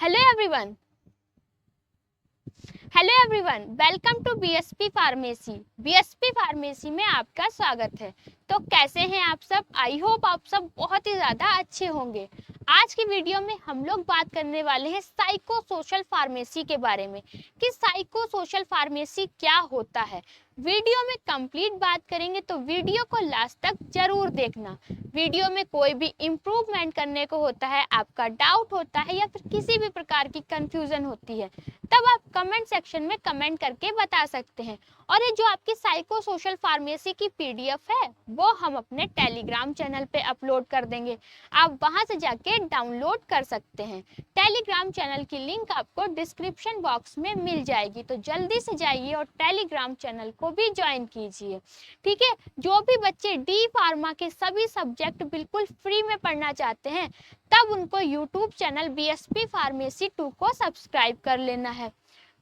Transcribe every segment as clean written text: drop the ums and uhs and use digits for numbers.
Hello everyone, welcome to BSP pharmacy. BSP pharmacy में आपका स्वागत है। तो कैसे हैं आप सब? आई होप आप सब बहुत ही ज़्यादा अच्छे होंगे। आज की वीडियो में हम लोग बात करने वाले हैं साइको सोशल फार्मेसी के बारे में कि साइको सोशल फार्मेसी क्या होता है। वीडियो में कंप्लीट बात करेंगे तो वीडियो को लास्ट तक जरूर देखना। वीडियो में कोई भी इम्प्रूवमेंट करने को होता है, आपका डाउट होता है या फिर किसी भी प्रकार की कंफ्यूजन होती है, तब आप कमेंट सेक्शन में कमेंट करके बता सकते हैं। और ये जो आपकी साइको सोशल फार्मेसी की पीडीएफ है वो हम अपने टेलीग्राम चैनल पे अपलोड कर देंगे, आप वहां से जाके डाउनलोड कर सकते हैं। टेलीग्राम चैनल की लिंक आपको डिस्क्रिप्शन बॉक्स में मिल जाएगी, तो जल्दी से जाइए और टेलीग्राम चैनल को भी ज्वाइन कीजिए। ठीक है, जो भी बच्चे डी फार्मा के सभी सब्जेक्ट बिल्कुल फ्री में पढ़ना चाहते हैं तब उनको यूट्यूब चैनल बीएसपी फार्मेसी 2 को सब्सक्राइब कर लेना है।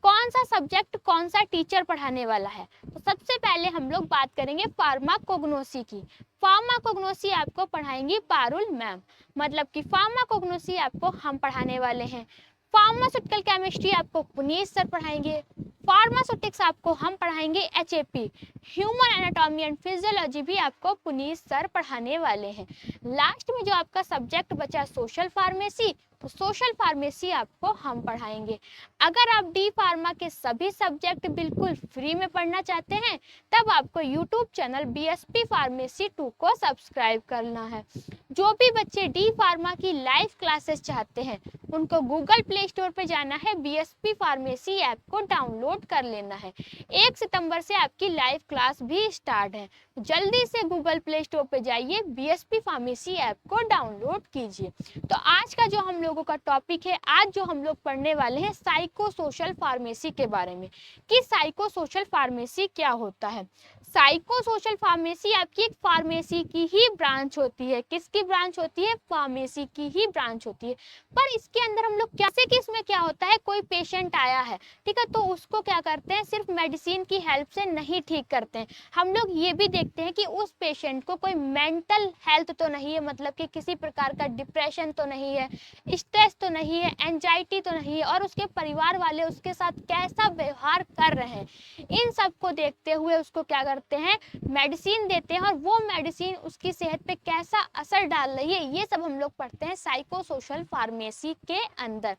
कौन सा सब्जेक्ट कौन सा टीचर पढ़ाने वाला है, तो सबसे पहले हम लोग बात करेंगे फार्माकोग्नोसी की। फार्माकोग्नोसी आपको पढ़ाएंगी पारुल मैम, मतलब कि फार्माकोग्नोसी आपको हम पढ़ाने वाले हैं। फार्मास्यूटिकल केमिस्ट्री आपको पुनीत सर पढ़ाएंगे। फार्मास्यूटिक्स आपको हम पढ़ाएंगे HAP. Human anatomy and physiology भी आपको पुनीत सर पढ़ाने वाले हैं। लास्ट में जो आपका सब्जेक्ट बचा सोशल फार्मेसी, तो सोशल फार्मेसी आपको हम पढ़ाएंगे। अगर आप डी फार्मा के सभी सब्जेक्ट बिल्कुल फ्री में पढ़ना चाहते हैं तब आपको यूट्यूब चैनल बीएसपी फार्मेसी 2 को सब्सक्राइब करना है। जो भी बच्चे डी फार्मा की लाइव क्लासेस चाहते हैं उनको गूगल प्ले स्टोर पे जाना है, बीएसपी फार्मेसी ऐप को डाउनलोड कर लेना है। 1 सितंबर से आपकी लाइव क्लास भी स्टार्ट है, जल्दी से गूगल प्ले स्टोर पे जाइए, बीएसपी फार्मेसी ऐप को डाउनलोड कीजिए। तो आज का जो हम लोगों का टॉपिक है, आज जो हम लोग पढ़ने वाले हैं साइको सोशल फार्मेसी के बारे में कि साइको सोशल फार्मेसी क्या होता है। साइको सोशल फार्मेसी आपकी एक फार्मेसी की ही ब्रांच होती है। किसकी ब्रांच होती है? फार्मेसी की ही ब्रांच होती है। पर इसके अंदर हम लोग कैसे कि इसमें क्या होता है, कोई पेशेंट आया है, ठीक है, तो उसको क्या करते हैं, सिर्फ मेडिसिन की हेल्प से नहीं ठीक करते हैं। हम लोग ये भी देखते हैं कि उस पेशेंट को कोई मेंटल हेल्थ तो नहीं है, मतलब कि किसी प्रकार का डिप्रेशन तो नहीं है, स्ट्रेस तो नहीं है, एंजाइटी तो नहीं है, और उसके परिवार वाले उसके साथ कैसा व्यवहार कर रहे हैं, इन सब को देखते हुए उसको क्या करते हैं, मेडिसिन देते हैं, और वो मेडिसिन उसकी सेहत पे कैसा असर डाल रही है ये सब हम लोग पढ़ते हैं साइको सोशल फार्मेसी के अंदर।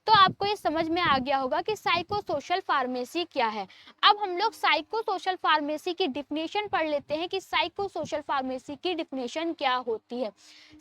तो आपको ये समझ में आ गया होगा कि साइको सोशल फार्मेसी क्या है। अब हम लोग साइको सोशल फार्मेसी की डिफिनेशन पढ़ लेते हैं कि साइको सोशल फार्मेसी की डिफिनेशन क्या होती है।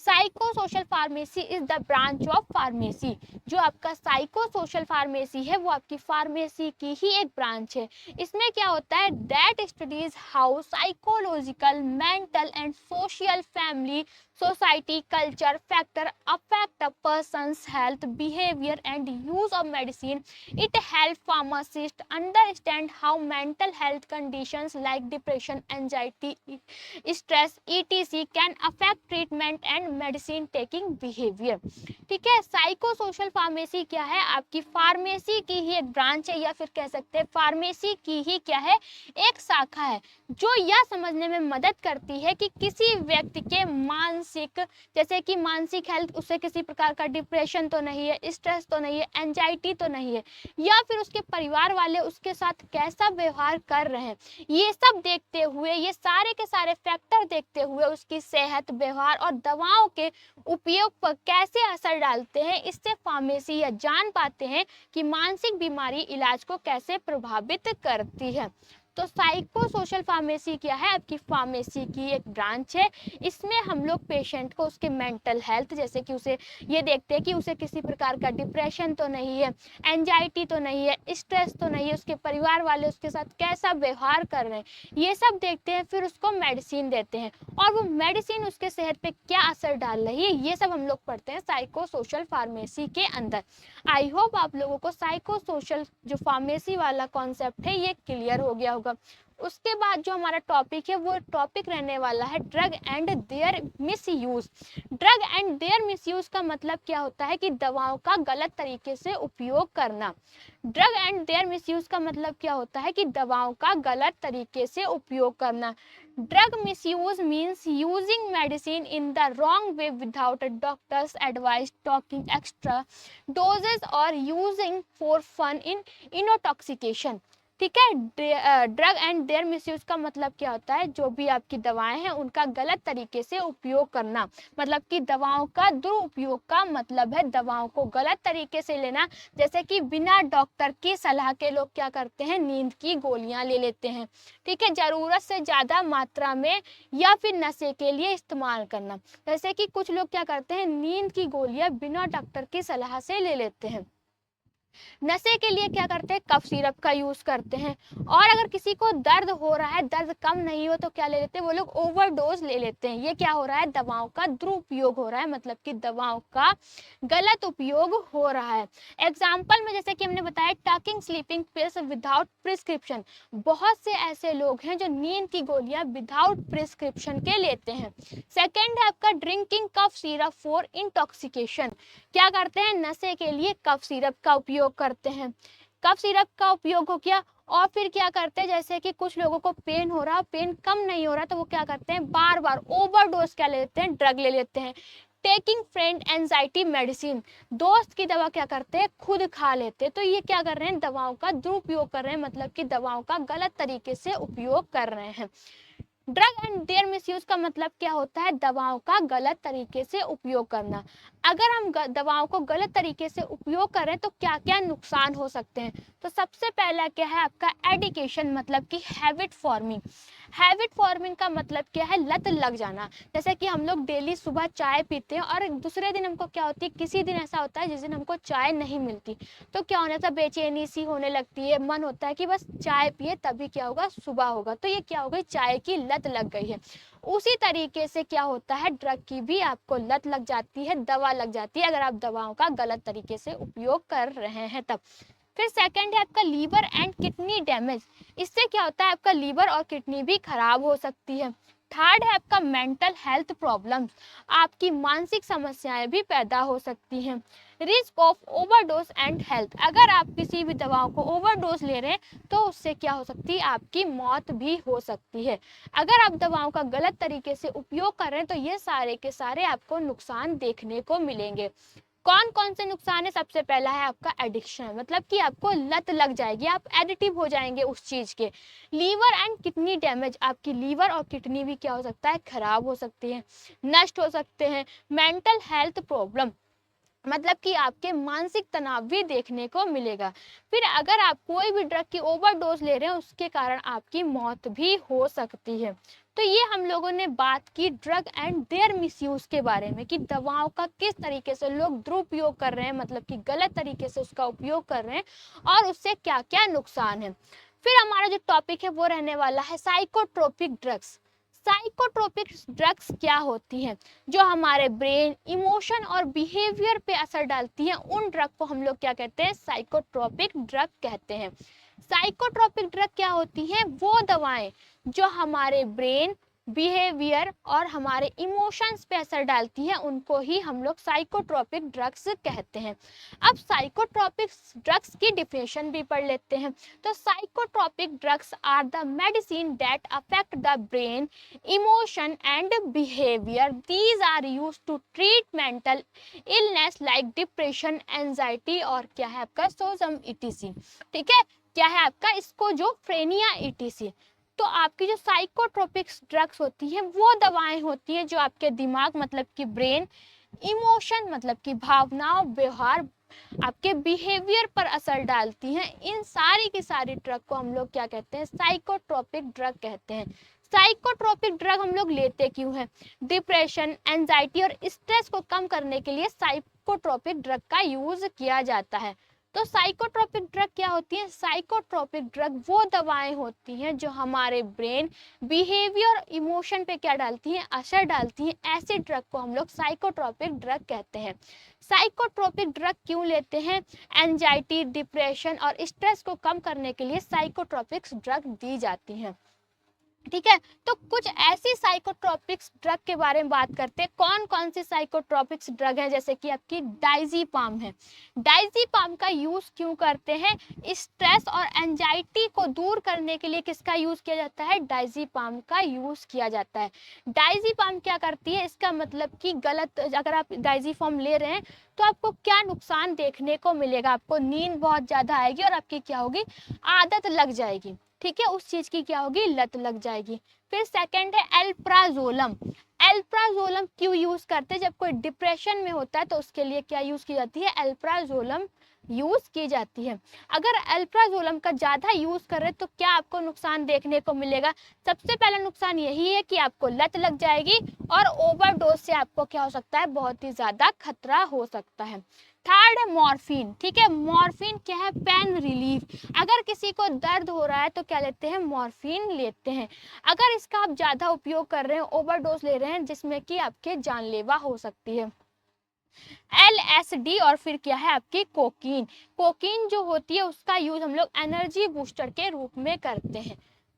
Psycho social pharmacy is the branch of pharmacy. जो आपका साइको सोशल फार्मेसी है वो आपकी फार्मेसी की ही एक ब्रांच है। इसमें क्या होता है, that studies how psychological, mental and social, family, society, culture factor affect a person's health, behavior and use of medicine. It helps pharmacists understand how mental health conditions like depression, anxiety, stress, etc. can affect treatment and medicine taking behavior. ठीक है, psycho social pharmacy क्या है, आपकी pharmacy की ही एक branch है, या फिर कह सकते हैं फार्मेसी की ही क्या है, एक शाखा है, जो यह समझने में मदद करती है कि किसी व्यक्ति के मानसिक, जैसे कि मानसिक हेल्थ, उससे किसी प्रकार का डिप्रेशन तो नहीं है, स्ट्रेस तो नहीं है, एंजाइटी तो नहीं है, या फिर उसके परिवार वाले उसके साथ कैसा व्यवहार कर रहे हैं, ये सब देखते हुए, ये सारे के सारे फैक्टर देखते हुए उसकी सेहत, व्यवहार और दवाओं के उपयोग पर कैसे असर डालते हैं, इससे फार्मेसी यह जान पाते हैं कि मानसिक बीमारी इलाज को कैसे प्रभावित करती है। तो साइको सोशल फार्मेसी क्या है, आपकी फार्मेसी की एक ब्रांच है। इसमें हम लोग पेशेंट को उसके मेंटल हेल्थ, जैसे कि उसे ये देखते हैं कि उसे किसी प्रकार का डिप्रेशन तो नहीं है, एंजाइटी तो नहीं है, स्ट्रेस तो नहीं है, उसके परिवार वाले उसके साथ कैसा व्यवहार कर रहे हैं, ये सब देखते हैं, फिर उसको मेडिसिन देते हैं, और वो मेडिसिन उसके सेहत पे क्या असर डाल रही है ये सब हम लोग पढ़ते हैं साइको सोशल फार्मेसी के अंदर। आई होप आप लोगों को साइको सोशल जो फार्मेसी वाला कॉन्सेप्ट है ये क्लियर हो गया होगा। उसके बाद जो हमारा टॉपिक है वो टॉपिक रहने वाला है drug and their misuse. Drug and their misuse का मतलब क्या होता है कि दवाओं का गलत तरीके से उपयोग करना। ड्रग एंड देयर मिसयूज का मतलब क्या होता है कि दवाओं का गलत तरीके से उपयोग करना। Drug misuse means using medicine in the wrong way without a doctor's advice, talking extra doses और यूजिंग फॉर फन इन इनटॉक्सिकेशन। ठीक है, ड्रग एंड देयर मिसयूज का मतलब क्या होता है, जो भी आपकी दवाएं हैं उनका गलत तरीके से उपयोग करना। मतलब कि दवाओं का दुरुपयोग का मतलब है दवाओं को गलत तरीके से लेना। जैसे कि बिना डॉक्टर की सलाह के लोग क्या करते हैं, नींद की गोलियां ले लेते हैं। ठीक है, जरूरत से ज्यादा मात्रा में या फिर नशे के लिए इस्तेमाल करना। जैसे कि कुछ लोग क्या करते हैं, नींद की गोलियां बिना डॉक्टर की सलाह से ले लेते हैं। नशे के लिए क्या करते हैं, कफ सिरप का यूज करते हैं। और अगर किसी को दर्द हो रहा है, दर्द कम नहीं हो तो क्या ले लेते हैं, वो लोग ओवरडोज ले लेते हैं। ये क्या हो रहा है, दवाओं का दुरुपयोग हो रहा है, मतलब कि दवाओं का गलत उपयोग हो रहा है। एग्जाम्पल में जैसे कि हमने बताया talking sleeping pills without prescription. बहुत से ऐसे लोग हैं जो नींद की गोलियां विदाउट प्रिस्क्रिप्शन के लेते हैं। सेकेंड है आपका drinking cough syrup for intoxication. क्या करते हैं, नशे के लिए कफ सिरप का उपयोग करते हैं। कफ सिरप का उपयोग हो गया। और फिर क्या करते हैं, जैसे कि कुछ लोगों को पेन हो रहा, पेन कम नहीं हो रहा, तो वो क्या करते हैं, बार बार ओवरडोज क्या ले लेते हैं, ड्रग ले लेते हैं। टेकिंग फ्रेंड एंजाइटी मेडिसिन, दोस्त की दवा क्या करते हैं, खुद खा लेते हैं। तो ये क्या कर रहे हैं, दवाओं का दुरुपयोग कर रहे हैं, मतलब कि दवाओं का गलत तरीके से उपयोग कर रहे हैं। ड्रग एंड देयर मिसयूज का मतलब क्या होता है, दवाओं का गलत तरीके से उपयोग करना। अगर हम दवाओं को गलत तरीके से उपयोग करें तो क्या क्या नुकसान हो सकते हैं। तो सबसे पहला क्या है आपका एडिक्शन, मतलब कि हैबिट फॉर्मिंग। हैबिट फॉर्मिंग का मतलब क्या है, लत लग जाना। जैसे कि हम लोग डेली सुबह चाय पीते हैं और दूसरे दिन हमको क्या होती है, किसी दिन ऐसा होता है जिस दिन हमको चाय नहीं मिलती, तो क्या होने था, बेचैनी सी होने लगती है, मन होता है कि बस चाय पिए तभी क्या होगा, सुबह होगा। तो ये क्या हो गई, चाय की लत लग गई है। उसी तरीके से क्या होता है, ड्रग की भी आपको लत लग जाती है, दवा लग जाती है, अगर आप दवाओं का गलत तरीके से उपयोग कर रहे हैं तब। फिर सेकंड है आपका लीवर एंड किडनी डैमेज। इससे क्या होता है, आपका लीवर और किडनी भी खराब हो सकती है। थर्ड है आपका मेंटल हेल्थ प्रॉब्लम्स, आपकी मानसिक समस्याएं भी पैदा हो सकती हैं। Risk of overdose and health, अगर आप किसी भी दवाओं को ओवरडोज ले रहे हैं तो उससे क्या हो सकती है, आपकी मौत भी हो सकती है। अगर आप दवाओं का गलत तरीके से उपयोग कर रहे हैं तो ये सारे के सारे आपको नुकसान देखने को मिलेंगे। कौन कौन से नुकसान है, सबसे पहला है आपका एडिक्शन, मतलब कि आपको लत लग जाएगी, आप एडिटिव हो जाएंगे उस चीज के। लीवर एंड किडनी डैमेज, आपकी लीवर और किडनी भी क्या हो सकता है, खराब हो सकती है, नष्ट हो सकते हैं। मेंटल हेल्थ प्रॉब्लम, मतलब कि आपके मानसिक तनाव भी देखने को मिलेगा। फिर अगर आप कोई भी ड्रग की ओवरडोज ले रहे हैं उसके कारण आपकी मौत भी हो सकती है। तो ये हम लोगों ने बात की ड्रग एंड देयर मिसयूज के बारे में, कि दवाओं का किस तरीके से लोग दुरुपयोग कर रहे हैं, मतलब कि गलत तरीके से उसका उपयोग कर रहे हैं और उससे क्या क्या नुकसान है। फिर हमारा जो टॉपिक है वो रहने वाला है साइकोट्रोपिक ड्रग्स। साइकोट्रोपिक ड्रग्स क्या होती हैं, जो हमारे ब्रेन, इमोशन और बिहेवियर पे असर डालती हैं, उन ड्रग को हम लोग क्या कहते हैं, साइकोट्रोपिक ड्रग कहते हैं। साइकोट्रोपिक ड्रग क्या होती हैं, वो दवाएं जो हमारे ब्रेन, बिहेवियर और हमारे इमोशंस पे असर डालती हैं, उनको ही हम लोग साइकोट्रोपिक ड्रग्स कहते हैं। अब साइकोट्रोपिक ड्रग्स की डिफिनेशन भी पढ़ लेते हैं। तो psychotropic drugs are the medicine that affect the brain, emotion and behaviour. These are used to treat mental illness like depression, anxiety और क्या है आपका सोजम ईटीसी। ठीक है, क्या है आपका स्किज़ोफ्रेनिया ईटीसी। तो आपकी जो साइकोट्रोपिक ड्रग्स होती हैं वो दवाएं होती हैं जो आपके दिमाग, मतलब कि ब्रेन, इमोशन मतलब कि भावनाओं, व्यवहार, आपके बिहेवियर पर असर डालती हैं। इन सारी की सारी ड्रग को हम लोग क्या कहते हैं, साइकोट्रोपिक ड्रग कहते हैं। साइकोट्रोपिक ड्रग हम लोग लेते क्यों हैं, डिप्रेशन, एंजाइटी और स्ट्रेस को कम करने के लिए साइकोट्रोपिक ड्रग का यूज किया जाता है। तो साइकोट्रोपिक ड्रग क्या होती है, साइकोट्रोपिक ड्रग वो दवाएं होती हैं जो हमारे ब्रेन, बिहेवियर, इमोशन पे क्या डालती हैं, असर डालती हैं। ऐसे ड्रग को हम लोग साइकोट्रोपिक ड्रग कहते हैं। साइकोट्रोपिक ड्रग क्यों लेते हैं, एंजाइटी, डिप्रेशन और स्ट्रेस को कम करने के लिए साइकोट्रोपिक ड्रग दी जाती हैं। ठीक है। तो कुछ ऐसी साइकोट्रोपिक्स ड्रग के बारे में बात करते हैं। कौन कौन सी साइकोट्रोपिक्स ड्रग है, जैसे कि आपकी डाइजीपाम है। डाइजीपाम का यूज क्यों करते हैं? स्ट्रेस और एंजाइटी को दूर करने के लिए किसका यूज किया जाता है? डाइजीपाम का यूज किया जाता है। डाइजीपाम क्या करती है, इसका मतलब कि गलत, अगर आप डाइजीपाम ले रहे हैं तो आपको क्या नुकसान देखने को मिलेगा? आपको नींद बहुत ज्यादा आएगी और आपकी क्या होगी, आदत लग जाएगी। ठीक है, उस चीज की क्या होगी, लत लग जाएगी। फिर सेकंड है एल्प्राजोलम। एल्प्राजोलम क्यों यूज करते हैं? जब कोई डिप्रेशन में होता है तो उसके लिए क्या यूज की जाती है? एल्प्राजोलम यूज की जाती है। अगर एल्प्राजोलम का ज्यादा यूज कर रहे तो क्या आपको नुकसान देखने को मिलेगा? सबसे पहला नुकसान यही है कि आपको लत लग जाएगी और ओवरडोज से आपको क्या हो सकता है, बहुत ही ज्यादा खतरा हो सकता है। थर्ड है मॉर्फिन। ठीक है, मॉर्फिन क्या है? Pain relief. अगर किसी को दर्द हो रहा है तो क्या लेते हैं? मॉर्फिन लेते हैं। अगर इसका आप ज्यादा उपयोग कर रहे हैं, ओवरडोज ले रहे हैं, जिसमें कि आपके जानलेवा हो सकती है। LSD और फिर क्या है आपकी कोकीन। कोकीन जो होती है उसका यूज हम लोग एनर्जी बूस्टर के रूप में करते हैं।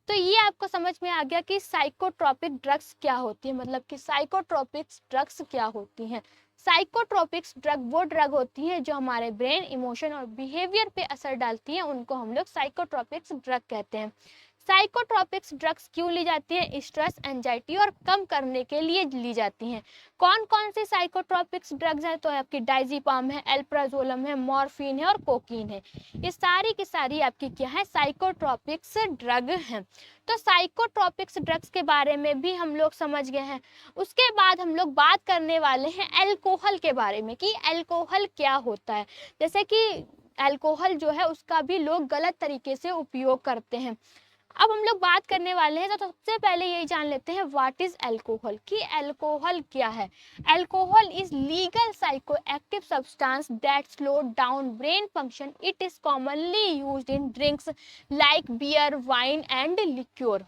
तो ये आपको समझ में आ गया कि साइकोट्रोपिक ड्रग्स क्या होती है, मतलब कि साइकोट्रोपिक्स ड्रग्स क्या होती हैं। साइकोट्रोपिक्स ड्रग वो ड्रग होती हैं जो हमारे ब्रेन, इमोशन और बिहेवियर पे असर डालती हैं, उनको हम लोग साइकोट्रोपिक्स ड्रग कहते हैं। साइकोट्रोपिक्स ड्रग्स क्यों ली जाती हैं? स्ट्रेस, एंजाइटी और कम करने के लिए ली जाती हैं। कौन कौन से साइकोट्रोपिक्स ड्रग्स हैं? तो आपकी डाइजीपाम है, एल्प्राजोलम है, मॉर्फिन है और कोकीन है। ये सारी की सारी आपकी क्या है, साइकोट्रोपिक्स ड्रग हैं। तो साइकोट्रोपिक्स ड्रग्स के बारे में भी हम लोग समझ गए हैं। उसके बाद हम लोग बात करने वाले हैं अल्कोहल के बारे में कि अल्कोहल क्या होता है। जैसे कि अल्कोहल जो है उसका भी लोग गलत तरीके से उपयोग करते हैं। अब हम लोग बात करने वाले हैं तो सबसे पहले यही जान लेते हैं व्हाट इज अल्कोहल, कि अल्कोहल क्या है। Alcohol is legal psychoactive substance that slow down brain function. It is commonly used in drinks like beer, wine and liqueur.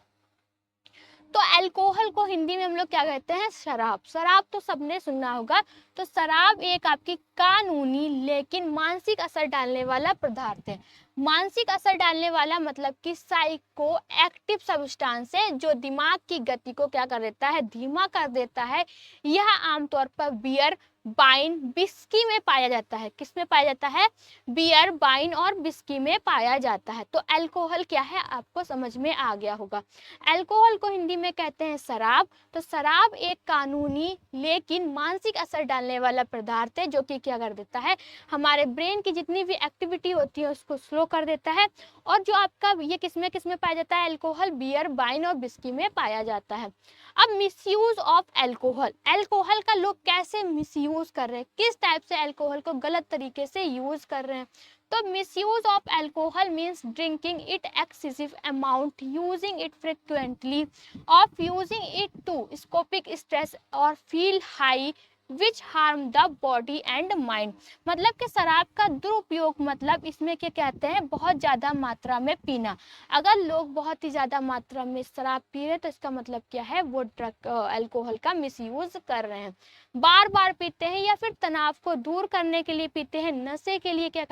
तो अल्कोहल को हिंदी में हम लोग क्या कहते हैं? शराब। शराब तो सबने सुना होगा। तो शराब एक आपकी कानूनी लेकिन मानसिक असर डालने वाला पदार्थ है। मानसिक असर डालने वाला मतलब कि साइको एक्टिव सब्सटेंस है जो दिमाग की गति को क्या कर देता है, धीमा कर देता है। यह आमतौर पर बियर, वाइन, विस्की में पाया जाता है। किस में पाया जाता है? बियर, वाइन और विस्की में पाया जाता है। तो अल्कोहल क्या है आपको समझ में आ गया होगा। अल्कोहल को हिंदी में कहते हैं शराब। तो शराब एक कानूनी लेकिन मानसिक असर डालने वाला पदार्थ है जो कि क्या कर देता है, हमारे ब्रेन की जितनी भी एक्टिविटी होती है उसको स्लो कर देता है। और जो आपका ये किसमें पाया जाता है? अल्कोहल बियर, वाइन और विस्की में पाया जाता है। अब मिसयूज ऑफ अल्कोहल। अल्कोहल का लोग कैसे मिसयूज कर रहे हैं, किस टाइप से अल्कोहल को गलत तरीके से यूज कर रहे हैं। तो misuse of alcohol means drinking it excessive amount, using it frequently, of using it to scopic stress or feel high which harm the body and mind। मतलब कि शराब का दुरुपयोग, मतलब इसमें क्या कहते हैं, बहुत ज़्यादा मात्रा में पीना। अगर लोग बहुत ही ज़्यादा मात्रा में शराब पी रहे तो इसका मतलब क्या है, वो ड्रग अल्कोहल का मिसयूज कर रहे हैं। बार बार पीते हैं या फिर तनाव को दूर करने के लिए पीते हैं, नशे के लिए क्या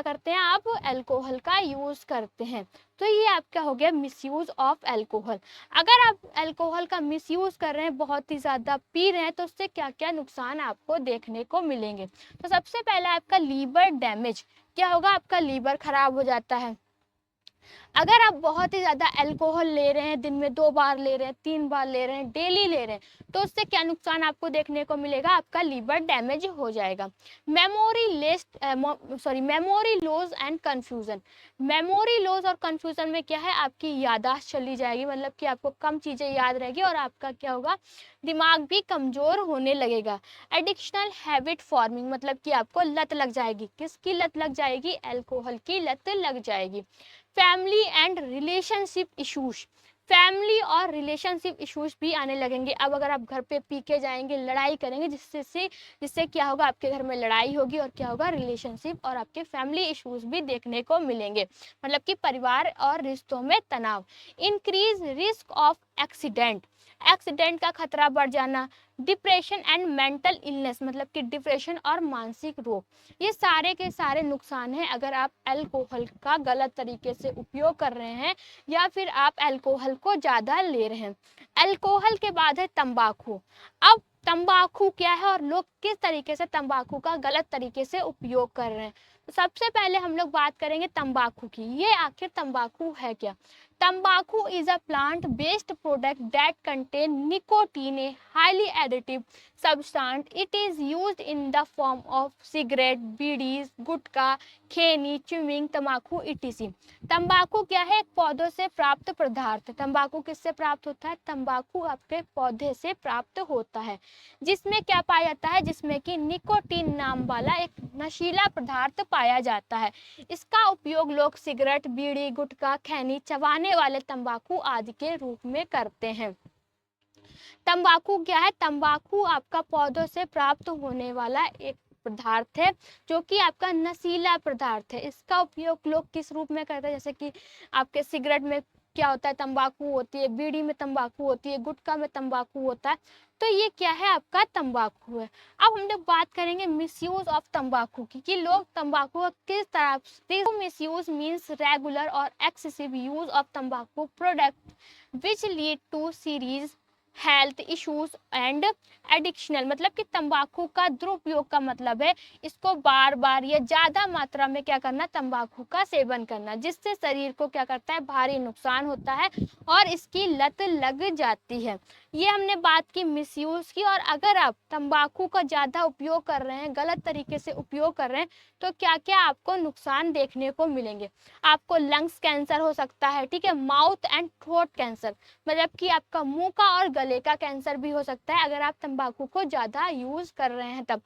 करते हैं आप अल्कोहल का यूज करते हैं। तो ये आपका हो गया मिसयूज ऑफ अल्कोहल। अगर आप अल्कोहल का मिसयूज कर रहे हैं, बहुत ही ज्यादा पी रहे हैं, तो उससे क्या क्या नुकसान आपको देखने को मिलेंगे। तो सबसे पहले आपका लीवर डैमेज। क्या होगा? आपका लीवर खराब हो जाता है। अगर आप बहुत ही ज़्यादा अल्कोहल ले रहे हैं, दिन में 2 बार ले रहे हैं, 3 बार ले रहे हैं, डेली ले रहे हैं, तो उससे क्या नुकसान आपको देखने को मिलेगा, आपका लीवर डैमेज हो जाएगा। Memory loss and confusion. Memory loss और कंफ्यूजन में क्या है, आपकी याददाश्त चली जाएगी, मतलब कि आपको कम चीज़ें याद रहेगी और आपका क्या होगा, दिमाग भी कमज़ोर होने लगेगा। एडिक्शनल हैबिट फॉर्मिंग, मतलब कि आपको लत लग जाएगी। किसकी लत लग जाएगी? अल्कोहल की लत लग जाएगी। Family and relationship issues. Family और रिलेशनशिप इश्यूज भी आने लगेंगे। अब अगर आप घर पे पी के जाएंगे, लड़ाई करेंगे, जिससे क्या होगा, आपके घर में लड़ाई होगी और क्या होगा, रिलेशनशिप और आपके फैमिली इश्यूज भी देखने को मिलेंगे, मतलब कि परिवार और रिश्तों में तनाव। Increase risk of accident. Accident का खतरा बढ़ जाना, डिप्रेशन एंड मेंटल इलनेस मतलब कि डिप्रेशन और मानसिक रोग, ये सारे के सारे नुकसान हैं अगर आप अल्कोहल का गलत तरीके से उपयोग कर रहे हैं या फिर आप अल्कोहल को ज़्यादा ले रहे हैं। अल्कोहल के बाद है तंबाकू। अब तंबाकू क्या है और लोग किस तरीके से तंबाकू का गलत तरीके से उपयोग कर रहे हैं। तो सबसे पहले हम लोग बात करेंगे तंबाकू की। ये आखिर तंबाकू है क्या? तंबाकू is a plant based product that contain nicotine, a highly additive substance. It is used in the form of cigarette, bidis, gutkha, khaini, chewing, तंबाकू etc. तंबाकू क्या है? एक पौधों से प्राप्त पदार्थ। तंबाकू किससे प्राप्त होता है? तंबाकू आपके पौधे से प्राप्त होता है, जिसमें क्या पाया जाता है? जिसमें कि निकोटीन नाम वाला एक नशीला पदार्थ पाया जाता है। इसका उपयोग लोग सिगरेट, बीड़ी, गुटखा, खैनी, चबाने वाले तंबाकू आदि के रूप में करते हैं। तंबाकू क्या है? तंबाकू आपका पौधों से प्राप्त होने वाला एक पदार्थ है जो कि आपका नशीला पदार्थ है। इसका उपयोग लोग किस रूप में करते हैं? जैसे कि आपके सिगरेट में क्या होता है? तंबाकू होती है, बीड़ी में तंबाकू होती है, गुटखा में तंबाकू होता है। तो ये क्या है? आपका तंबाकू है। अब हम लोग बात करेंगे मिसयूज ऑफ तंबाकू की, कि लोग तंबाकू का किस तरह से मिसयूज मीन्स रेगुलर और एक्सेसिव यूज ऑफ तंबाकू product which lead to serious health issues and addictional, मतलब कि तंबाकू का दुरुपयोग का मतलब है इसको बार बार या ज़्यादा मात्रा में क्या करना? तंबाकू का सेवन करना, जिससे शरीर को क्या करता है? भारी नुकसान होता है और इसकी लत लग जाती है। ये हमने बात की मिसयूज की। और अगर आप तंबाकू का ज़्यादा उपयोग कर रहे हैं, गलत तरीके से उपयोग कर रहे हैं, तो क्या क्या आपको नुकसान देखने को मिलेंगे? आपको लंग्स कैंसर हो सकता है, ठीक है, माउथ एंड थ्रोट कैंसर मतलब कि आपका मुंह का और गले का कैंसर भी हो सकता है अगर आप तंबाकू को ज़्यादा यूज़ कर रहे हैं तब।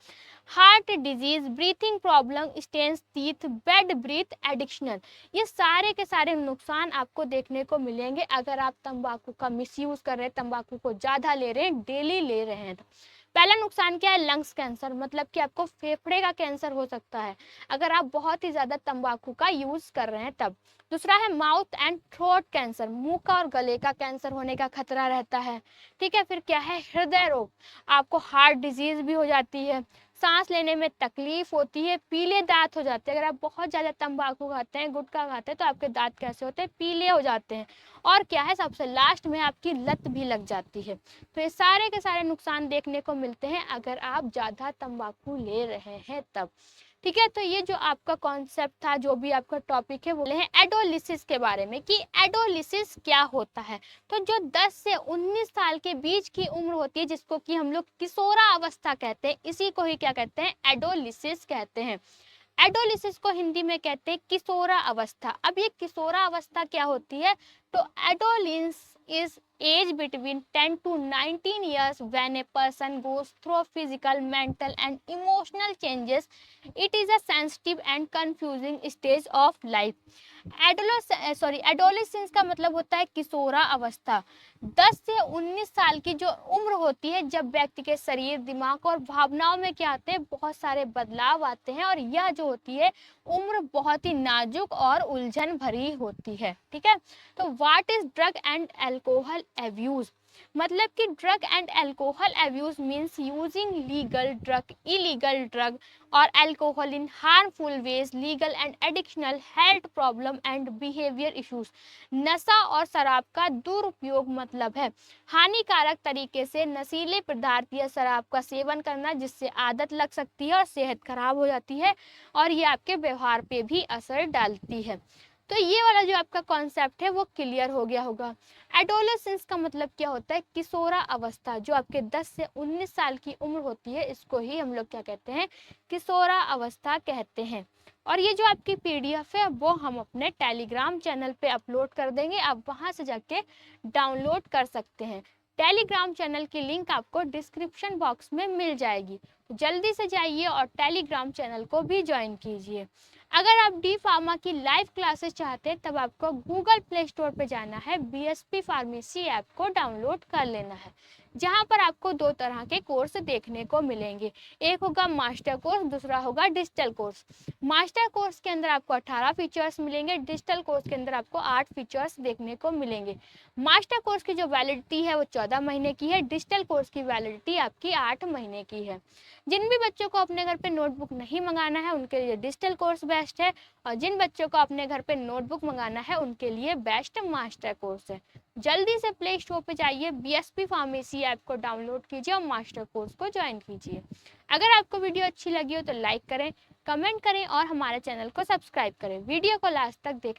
Heart disease, breathing problem, stains teeth, bad breath addictional, ये सारे के सारे नुकसान आपको देखने को मिलेंगे अगर आप तंबाकू का मिसयूज़ कर रहे हैं, तंबाकू को ज़्यादा ले रहे हैं, डेली ले रहे हैं। पहला नुकसान क्या है? लंग्स कैंसर, मतलब कि आपको फेफड़े का कैंसर हो सकता है अगर आप बहुत ही ज़्यादा तंबाकू का यूज़ कर रहे हैं तब। दूसरा है माउथ एंड थ्रोट कैंसर, मुंह का और गले का कैंसर होने का खतरा रहता है, ठीक है। फिर क्या है? हृदय रोग, आपको हार्ट डिजीज भी हो जाती है, सांस लेने में तकलीफ होती है, पीले दांत हो जाते हैं। अगर आप बहुत ज़्यादा तंबाकू खाते हैं, गुटखा खाते हैं, तो आपके दांत कैसे होते हैं? पीले हो जाते हैं। और क्या है? सबसे लास्ट में आपकी लत भी लग जाती है। तो ये सारे के सारे नुकसान देखने को मिलते हैं अगर आप ज़्यादा तंबाकू ले रहे हैं तब, ठीक है। तो ये जो आपका कॉन्सेप्ट था, जो भी आपका टॉपिक है, वो है एडोलिसिस के बारे में, कि एडोलिसिस क्या होता है। तो जो 10 से 19 साल के बीच की उम्र होती है, जिसको कि हम लोग किशोरा अवस्था कहते हैं, इसी को ही क्या कहते हैं? एडोलिसिस कहते हैं। एडोलिसिस को हिंदी में कहते हैं किशोरा अवस्था। अब ये किशोरा अवस्था क्या होती है? तो adolescence is age between 10 to 19 years when a person goes through physical, mental and emotional changes. It is a sensitive and confusing stage of life. Adolescence का मतलब होता है किशोरा अवस्था। 10 से 19 साल की जो उम्र होती है, जब व्यक्ति के शरीर, दिमाग और भावनाओं में क्या आते हैं? बहुत सारे बदलाव आते हैं, और यह जो होती है उम्र बहुत ही नाजुक और उलझन भरी होती है, ठीक है। तो what is drug and alcohol abuse, मतलब कि drug and alcohol abuse means using legal drug, illegal drug और alcohol in harmful ways, legal and addictional health problem and behaviour issues. नशा और शराब का दुरुपयोग मतलब है हानिकारक तरीके से नशीले पदार्थ या शराब का सेवन करना, जिससे आदत लग सकती है और सेहत खराब हो जाती है, और ये आपके व्यवहार पे भी असर डालती है। तो ये वाला जो आपका कॉन्सेप्ट है वो क्लियर हो गया होगा। एडोलेसेंस का मतलब क्या होता है? किशोरा अवस्था, जो आपके 10 से 19 साल की उम्र होती है, इसको ही हम लोग क्या कहते हैं? किशोरा अवस्था कहते हैं। और ये जो आपकी PDF है वो हम अपने टेलीग्राम चैनल पे अपलोड कर देंगे, आप वहां से जाके डाउनलोड कर सकते हैं। टेलीग्राम चैनल की लिंक आपको डिस्क्रिप्शन बॉक्स में मिल जाएगी, तो जल्दी से जाइए और टेलीग्राम चैनल को भी ज्वाइन कीजिए। अगर आप डी फार्मा की लाइव क्लासेस चाहते हैं, तब आपको गूगल प्ले स्टोर पे जाना है, BSP फार्मेसी ऐप को डाउनलोड कर लेना है। जहां पर आपको दो तरह के कोर्स देखने को मिलेंगे। एक होगा मास्टर कोर्स, दूसरा होगा डिजिटल कोर्स। मास्टर कोर्स के अंदर आपको 18 फीचर्स मिलेंगे, डिजिटल कोर्स के अंदर आपको 8 फीचर्स देखने को मिलेंगे। मास्टर कोर्स की जो वैलिडिटी है वो 14 महीने की है, डिजिटल कोर्स की वैलिडिटी आपकी 8 महीने की है। जिन भी बच्चों को अपने घर पे नोटबुक नहीं मंगाना है उनके लिए डिजिटल कोर्स बेस्ट है, और जिन बच्चों को अपने घर पे नोटबुक मंगाना है उनके लिए बेस्ट मास्टर कोर्स है। जल्दी से प्ले स्टोर पे जाइए, बीएसपी फार्मेसी ऐप को डाउनलोड कीजिए और मास्टर कोर्स को ज्वाइन कीजिए। अगर आपको वीडियो अच्छी लगी हो तो लाइक करें, कमेंट करें और हमारे चैनल को सब्सक्राइब करें। वीडियो को लास्ट तक देखने